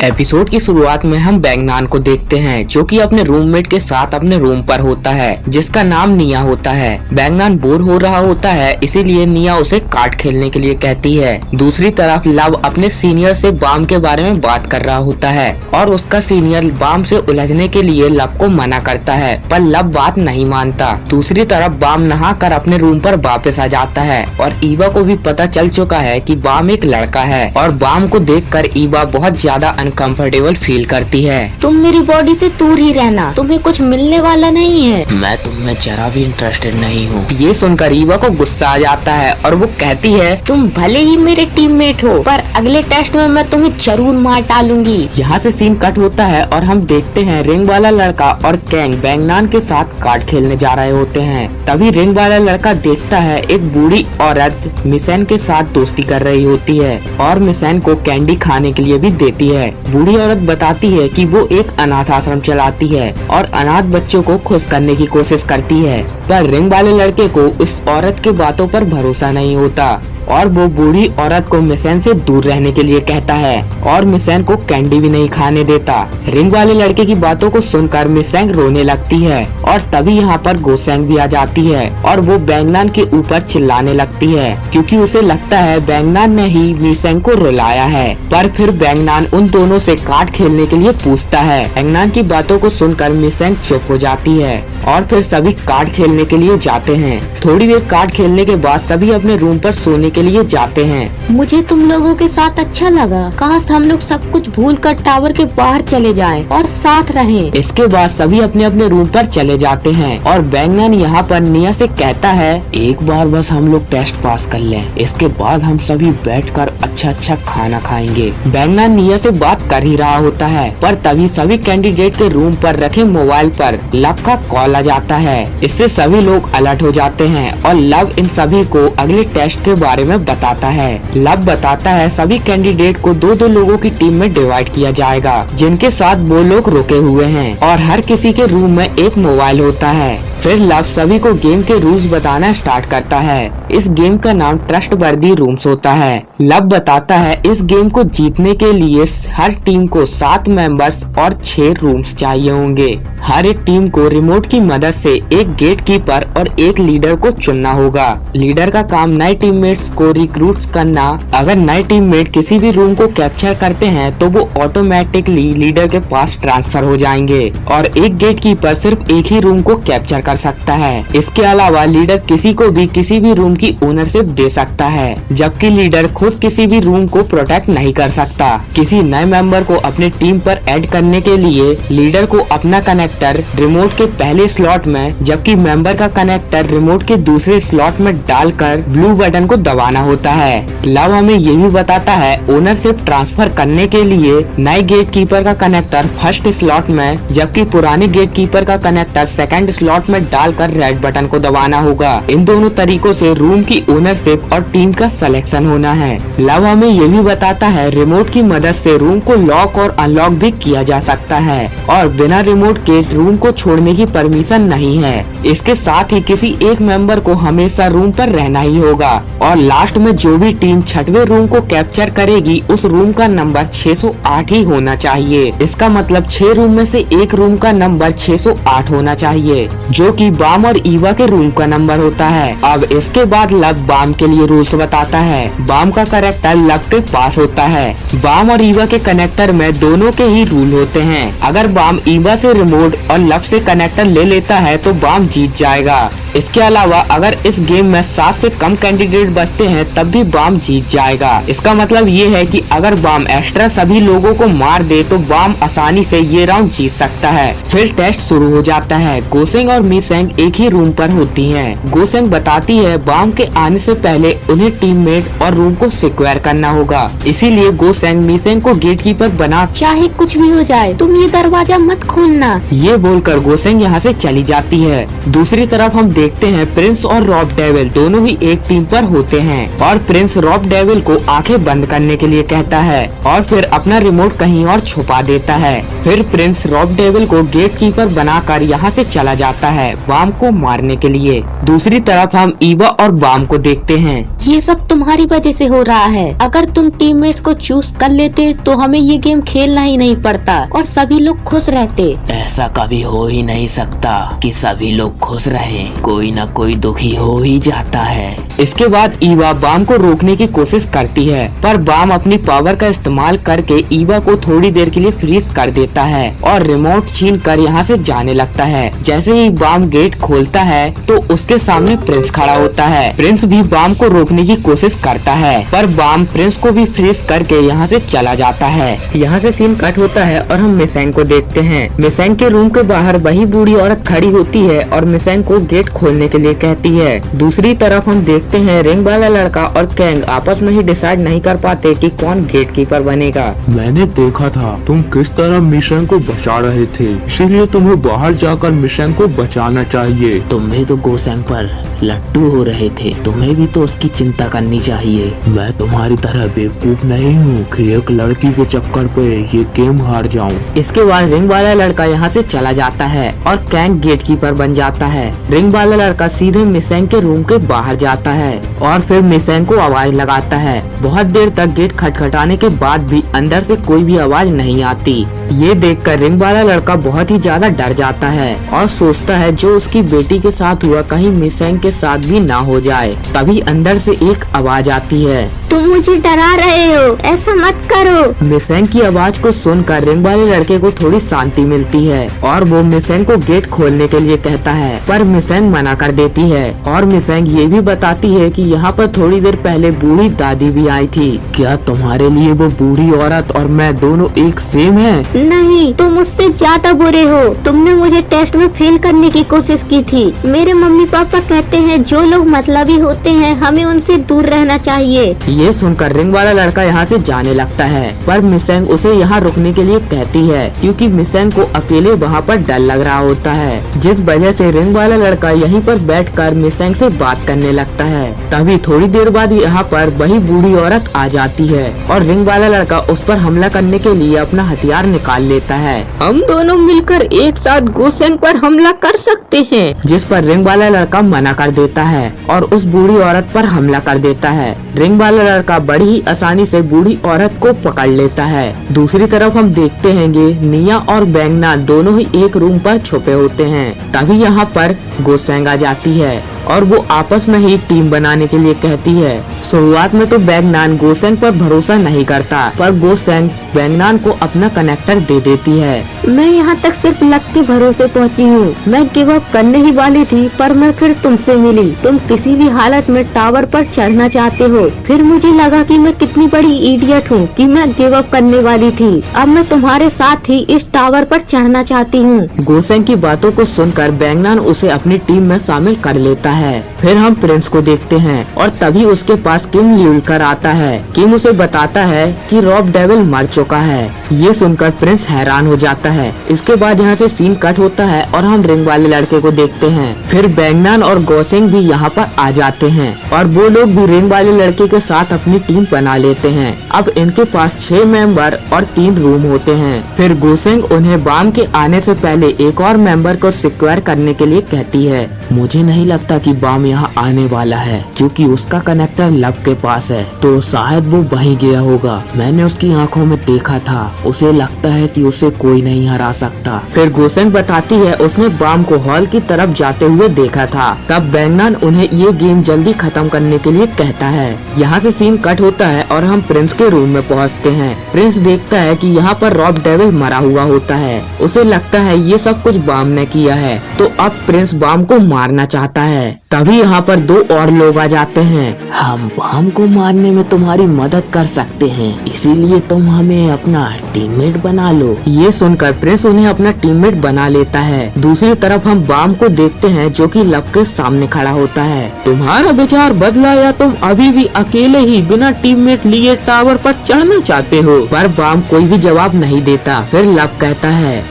Episode की शुरुआत में हम बैंगनान को देखते हैं जो कि अपने रूममेट के साथ अपने रूम पर होता है जिसका नाम निया होता है। बैंगनान बोर हो रहा होता है इसीलिए निया उसे कार्ड खेलने के लिए कहती है। दूसरी तरफ लव अपने सीनियर से बाम के बारे में बात कर रहा होता है और उसका सीनियर बाम से उलझने के लिए लव को मना करता है पर लव बात नहीं मानता। दूसरी तरफ बाम नहा कर अपने रूम पर वापस आ जाता है और ईवा को भी पता चल चुका है कि बाम एक लड़का है और बाम को देखकर ईवा बहुत ज्यादा अनकंफर्टेबल फील करती है। तुम मेरी बॉडी से दूर ही रहना, तुम्हें कुछ मिलने वाला नहीं है। मैं तुम में जरा भी इंटरेस्टेड नहीं हूँ। ये सुनकर ईवा को गुस्सा आ जाता है और वो कहती है तुम भले ही मेरे टीममेट हो पर अगले टेस्ट में मैं तुम्हें जरूर मार डालूंगी। यहाँ से सीन कट होता है और हम देखते हैं रिंग वाला लड़का और कैंग बैंगनान के साथ कार्ड खेलने जा रहे होते हैं। तभी रिंग वाला लड़का देखता है एक बूढ़ी औरत मिसेन के साथ दोस्ती कर रही होती है और मिसेन को कैंडी खाने के लिए भी देती है। बूढ़ी औरत बताती है कि वो एक अनाथ आश्रम चलाती है और अनाथ बच्चों को खुश करने की कोशिश करती है पर रिंग वाले लड़के को इस औरत के बातों पर भरोसा नहीं होता और वो बूढ़ी औरत को मिसेन से दूर रहने के लिए कहता है और मिसेन को कैंडी भी नहीं खाने देता। रिंग वाले लड़के की बातों को सुनकर मिसेंग रोने लगती है और तभी यहाँ पर गोसेंग भी आ जाती है और वो बैंगनान के ऊपर चिल्लाने लगती है क्योंकि उसे लगता है बैंगनान ने ही मिसेंग को रुलाया है। पर फिर बैंगनान उन दोनों से कार्ड खेलने के लिए पूछता है। बैंगनान की बातों को सुनकर मिसेंग चुप हो जाती है और फिर सभी कार्ड खेलने के लिए जाते हैं। थोड़ी देर कार्ड खेलने के बाद सभी अपने रूम पर सोने के लिए जाते हैं। मुझे तुम लोगों के साथ अच्छा लगा, काश हम लोग सब कुछ भूलकर टावर के बाहर चले जाएं और साथ रहें। इसके बाद सभी अपने अपने रूम पर चले जाते हैं और बैंगनान यहाँ पर निया से कहता है एक बार बस हम लोग टेस्ट पास कर लें, इसके बाद हम सभी बैठकर अच्छा खाना खाएंगे। बैंगनान निया से बात कर ही रहा होता है पर तभी सभी कैंडिडेट के रूम पर रखे मोबाइल पर लव का कॉल आ जाता है। इससे सभी लोग अलर्ट हो जाते हैं और लव इन सभी को अगले टेस्ट के बारे में बताता है। लव बताता है सभी कैंडिडेट को दो लोगों की टीम में डिवाइड किया जाएगा जिनके साथ वो लोग रुके हुए हैं और हर किसी के रूम में एक मोबाइल होता है। फिर लव सभी को गेम के रूल्स बताना स्टार्ट करता है। इस गेम का नाम ट्रस्ट वर्दी रूम्स होता है। लव बताता है इस गेम को जीतने के लिए हर टीम को 7 मेंबर्स और 6 रूम्स चाहिए होंगे। हर एक टीम को रिमोट की मदद से एक गेट कीपर और एक लीडर को चुनना होगा। लीडर का काम नए टीममेट्स को रिक्रूट करना। अगर नए टीममेट किसी भी रूम को कैप्चर करते हैं तो वो ऑटोमेटिकली लीडर के पास ट्रांसफर हो जाएंगे और एक गेट कीपर सिर्फ एक ही रूम को कैप्चर कर सकता है। इसके अलावा लीडर किसी को भी किसी भी रूम की ओनरशिप दे सकता है जबकि लीडर खुद किसी भी रूम को प्रोटेक्ट नहीं कर सकता। किसी नए मेंबर को अपने टीम पर ऐड करने के लिए लीडर को अपना कनेक्टर रिमोट के पहले स्लॉट में जबकि मेंबर का कनेक्टर रिमोट के दूसरे स्लॉट में डालकर ब्लू बटन को दबाना होता है। लव हमें ये भी बताता है ओनरशिप ट्रांसफर करने के लिए नए गेट कीपर का कनेक्टर फर्स्ट स्लॉट में जबकि पुराने गेट कीपर का कनेक्टर सेकंड स्लॉट में डालकर रेड बटन को दबाना होगा। इन दोनों तरीकों से रूम की ओनरशिप और टीम का सिलेक्शन होना है। लव हमें ये भी बताता है रिमोट की मदद से रूम को लॉक और अनलॉक भी किया जा सकता है और बिना रिमोट के रूम को छोड़ने की परमिशन नहीं है। इसके साथ ही किसी एक मेंबर को हमेशा रूम पर रहना ही होगा और लास्ट में जो भी टीम 6वें रूम को कैप्चर करेगी उस रूम का नंबर 608 ही होना चाहिए। इसका मतलब 6 रूम में से एक रूम का नंबर 608 होना चाहिए जो कि बाम और ईवा के रूम का नंबर होता है। अब इसके बाद लव बाम के लिए रूल्स बताता है। बाम का करेक्टर लव के पास होता है। बाम और ईवा के कनेक्टर में दोनों के ही रूल होते हैं। अगर बाम ईवा से रिमोट और लव से कनेक्टर ले लेता है तो बाम जीत जाएगा। इसके अलावा अगर इस गेम में 7 से कम कैंडिडेट बचते हैं तब भी बाम जीत जाएगा। इसका मतलब ये है कि अगर बाम एक्स्ट्रा सभी लोगों को मार दे तो बाम आसानी से ये राउंड जीत सकता है। फिर टेस्ट शुरू हो जाता है। गोसेंग और मिसेंग एक ही रूम पर होती हैं। गोसेंग बताती है बाम के आने से पहले उन्हें टीममेट और रूम को सिक्योर करना होगा, इसीलिए गोसेंग मिसेंग को गेट कीपर बना चाहे कुछ भी हो जाए तुम ये दरवाजा मत खोलना। ये बोलकर गोसेंग यहाँ से चली जाती है। दूसरी तरफ हम देखते हैं प्रिंस और रॉब डेविल दोनों ही एक टीम पर होते हैं और प्रिंस रॉब डेविल को आंखें बंद करने के लिए कहता है और फिर अपना रिमोट कहीं और छुपा देता है। फिर प्रिंस रॉब डेविल को गेट कीपर बनाकर यहाँ से चला जाता है बाम को मारने के लिए। दूसरी तरफ हम ईवा और बाम को देखते हैं। ये सब तुम्हारी वजह से हो रहा है। अगर तुम टीममेट्स को चूज कर लेते तो हमें ये गेम खेलना ही नहीं पड़ता और सभी लोग खुश रहते। ऐसा कभी हो ही नहीं सकता कि सभी लोग खुश रहें। कोई ना कोई दुखी हो ही जाता है। इसके बाद ईवा बाम को रोकने की कोशिश करती है, पर बाम अपनी पावर का इस्तेमाल करके ईवा को थोड़ी देर के लिए फ्रीज कर देता है और रिमोट छीन कर यहाँ से जाने लगता है। जैसे ही बाम गेट खोलता है तो उसके सामने प्रिंस खड़ा होता है। प्रिंस भी बाम को रोकने की कोशिश करता है, पर बाम प्रिंस को भी फ्रीज करके यहाँ से चला जाता है। यहाँ से सीन कट होता है और हम मिसेंग को देखते हैं। मिसेंग के रूम के बाहर वही बूढ़ी औरत खड़ी होती है और मिसेंग को गेट खोलने के लिए कहती है। दूसरी तरफ हम देखते हैं रिंग वाला लड़का और कैंग आपस में ही डिसाइड नहीं कर पाते कि कौन गेट कीपर बनेगा। मैंने देखा था तुम किस तरह मिसेंग को बचा रहे थे, इसीलिए तुम्हें बाहर जाकर मिसेंग को बचाना चाहिए। तुम भी तो गोसेंग पर लट्टू हो रहे थे, तुम्हें भी तो उसकी चिंता करनी चाहिए। मैं तुम्हारी तरह बेवकूफ नहीं हूँ कि एक लड़की के चक्कर पे ये गेम हार जाऊँ। इसके बाद रिंग वाला लड़का यहाँ से चला जाता है और कैंग गेट कीपर बन जाता है। रिंग वाला लड़का सीधे मिसेंग के रूम के बाहर जाता है और फिर मिसेंग को आवाज लगाता है। बहुत देर तक गेट खटखटाने के बाद भी अंदर से कोई भी आवाज नहीं आती। ये देखकर रिंग वाला लड़का बहुत ही ज्यादा डर जाता है और सोचता है जो उसकी बेटी के साथ हुआ कहीं मिसेंग के साथ भी ना हो जाए। तभी अंदर से एक आवाज आती है, तुम मुझे डरा रहे हो, ऐसा मत करो। मिसेंग की आवाज को सुनकर रिंग वाले लड़के को थोड़ी शांति मिलती है और वो मिसेंग को गेट खोलने के लिए कहता है, पर मिसेंग मना कर देती है और मिसेंग ये भी बताती है कि यहाँ पर थोड़ी देर पहले बूढ़ी दादी भी आई थी। क्या तुम्हारे लिए वो बूढ़ी औरत और मैं दोनों एक सेम है? नहीं, तुम मुझसे ज्यादा बुरे हो। तुमने मुझे टेस्ट में फेल करने की कोशिश की थी। मेरे मम्मी पापा कहते हैं जो लोग मतलबी होते हैं हमें उनसे दूर रहना चाहिए। ये सुनकर रिंग वाला लड़का यहाँ से जाने लगता है, पर मिसेंग उसे यहाँ रुकने के लिए कहती है क्योंकि मिसेंग को अकेले वहाँ पर डर लग रहा होता है, जिस वजह से रिंग वाला लड़का यहीं पर बैठकर मिसेंग से बात करने लगता है। तभी थोड़ी देर बाद यहाँ पर वही बूढ़ी औरत आ जाती है और रिंग वाला लड़का उस पर हमला करने के लिए अपना हथियार निकाल लेता है। हम दोनों मिलकर एक साथ गोसेंग पर हमला कर सकते हैं, जिस पर रिंग वाला लड़का मना कर देता है और उस बूढ़ी औरत पर हमला कर देता है। रिंग वाला लड़का बड़ी ही आसानी से बूढ़ी औरत को पकड़ लेता है। दूसरी तरफ हम देखते हैं निया और बैंगना दोनों ही एक रूम पर छुपे होते हैं। तभी यहाँ पर गोसेंग आ जाती है और वो आपस में ही टीम बनाने के लिए कहती है। शुरुआत में तो बैंगनान गोसेंग पर भरोसा नहीं करता, पर गोसेंग बैंगनान को अपना कनेक्टर दे देती है। मैं यहाँ तक सिर्फ लक के भरोसे पहुँची हूँ। मैं गिव अप करने ही वाली थी, पर मैं फिर तुमसे मिली। तुम किसी भी हालत में टावर पर चढ़ना चाहते हो। फिर मुझे लगा कि मैं कितनी बड़ी इडियट हूँ कि मैं गिव अप करने वाली थी। अब मैं तुम्हारे साथ ही इस टावर पर चढ़ना चाहती हूँ। गोसेंग की बातों को सुनकर बैंगनान उसे अपनी टीम में शामिल कर लेता है। फिर हम प्रिंस को देखते हैं और तभी उसके पास किम ल्यूलकर आता है। किम उसे बताता है कि रॉब डेविल मर चुका है। ये सुनकर प्रिंस हैरान हो जाता है। इसके बाद यहाँ से सीन कट होता है और हम रिंग वाले लड़के को देखते हैं। फिर बैंगनान और गोसेंग भी यहाँ पर आ जाते हैं और वो लोग भी रिंग वाले लड़के के साथ अपनी टीम बना लेते हैं। अब इनके पास 6 मेंबर और 3 रूम होते हैं। फिर गोसेंग उन्हें बाम के आने से पहले एक और मेंबर को सिक्योर करने के लिए कहती है। मुझे नहीं लगता कि बाम यहाँ आने वाला है, क्योंकि उसका कनेक्टर लब के पास है, तो शायद वो वहीं गया होगा। मैंने उसकी आंखों में देखा था, उसे लगता है कि उसे कोई नहीं हरा सकता। फिर गोसेंग बताती है उसने बाम को हॉल की तरफ जाते हुए देखा था। तब बैंगनान उन्हें ये गेम जल्दी खत्म करने के लिए कहता है। यहाँ से सीन कट होता है और हम प्रिंस के रूम में पहुँचते हैं। प्रिंस देखता है कि यहाँ पर रॉब डेविल मरा हुआ होता है। उसे लगता है ये सब कुछ बाम ने किया है, तो अब प्रिंस बाम को मारना चाहता है। तभी यहाँ पर 2 और लोग आ जाते हैं। हम बाम को मारने में तुम्हारी मदद कर सकते हैं, इसीलिए तुम हमें अपना टीममेट बना लो। ये सुनकर प्रिंस उन्हें अपना टीममेट बना लेता है। दूसरी तरफ हम बाम को देखते हैं जो कि लब के सामने खड़ा होता है। तुम्हारा विचार बदला या तुम अभी भी अकेले ही बिना टीममेट लिए टावर पर चढ़ना चाहते हो? पर बाम कोई भी जवाब नहीं देता। फिर लब कहता है,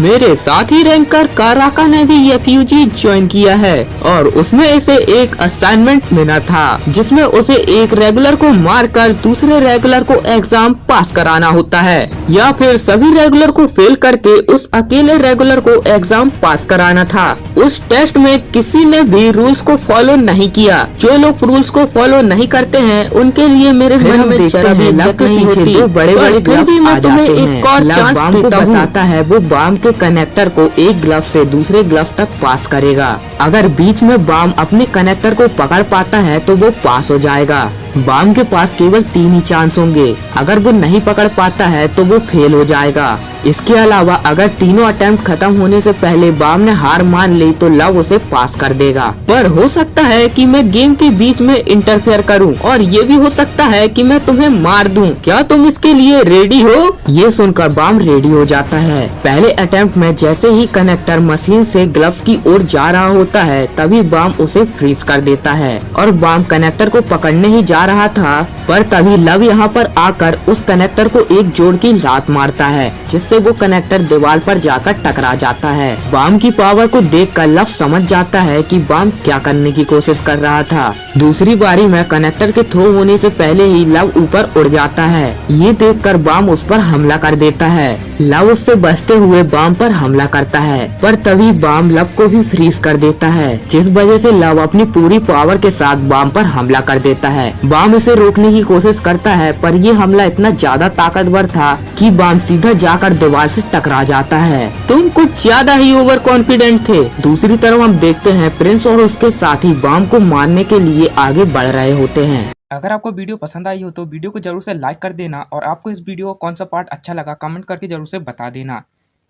मेरे साथ ही रैंकर काराका ने भी एफयूजी ज्वाइन किया है और उसमें इसे एक असाइनमेंट मिला था जिसमें उसे एक रेगुलर को मारकर दूसरे रेगुलर को एग्जाम पास कराना होता है या फिर सभी रेगुलर को फेल करके उस अकेले रेगुलर को एग्जाम पास कराना था। उस टेस्ट में किसी ने भी रूल्स को फॉलो नहीं किया। जो लोग रूल्स को फॉलो नहीं करते हैं उनके लिए मेरे मन में जरा भी इज्जत नहीं होती। बड़े-बड़े फिर भी मैं तुम्हें एक और चांस देता हूँ। बताता है वो बाम के कनेक्टर को एक ग्लव से दूसरे ग्लव तक पास करेगा। अगर बीच में बाम अपने कनेक्टर को पकड़ पाता है तो वो पास हो जाएगा। बाम के पास केवल 3 ही चांस होंगे। अगर वो नहीं पकड़ पाता है तो वो फेल हो जाएगा। इसके अलावा अगर तीनों अटेम्प्ट खत्म होने से पहले बाम ने हार मान ली तो लव उसे पास कर देगा। पर हो सकता है कि मैं गेम के बीच में इंटरफेयर करूं और ये भी हो सकता है कि मैं तुम्हें मार दूं। क्या तुम इसके लिए रेडी हो? ये सुनकर बाम रेडी हो जाता है। पहले अटेम्प्ट में जैसे ही कनेक्टर मशीन से ग्लव्स की ओर जा रहा होता है तभी बाम उसे फ्रीज कर देता है और बाम कनेक्टर को पकड़ने ही जा रहा था पर तभी लव यहाँ पर आकर उस कनेक्टर को एक जोड़ की लात मारता है जिससे वो कनेक्टर दीवार पर जाकर टकरा जाता है। बाम की पावर को देखकर लव समझ जाता है कि बाम क्या करने की कोशिश कर रहा था। दूसरी बारी में कनेक्टर के थ्रो होने से पहले ही लव ऊपर उड़ जाता है। ये देखकर बाम उस पर हमला कर देता है। लव उससे बचते हुए बाम पर हमला करता है पर तभी बाम लव को भी फ्रीज कर देता है जिस वजह से लव अपनी पूरी पावर के साथ बाम पर हमला कर देता है। बाम इसे रोकने की कोशिश करता है पर ये हमला इतना ज्यादा ताकतवर था कि बाम सीधा जाकर दीवार से टकरा जाता है। तुम कुछ ज्यादा ही ओवर कॉन्फिडेंट थे। दूसरी तरफ हम देखते हैं प्रिंस और उसके साथी बाम को मारने के लिए आगे बढ़ रहे होते हैं। अगर आपको वीडियो पसंद आई हो तो वीडियो को जरूर से लाइक कर देना और आपको इस वीडियो का कौन सा पार्ट अच्छा लगा कमेंट करके जरूर से बता देना।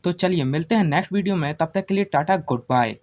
तो चलिए मिलते हैं नेक्स्ट वीडियो में, तब तक के लिए टाटा गुड बाय।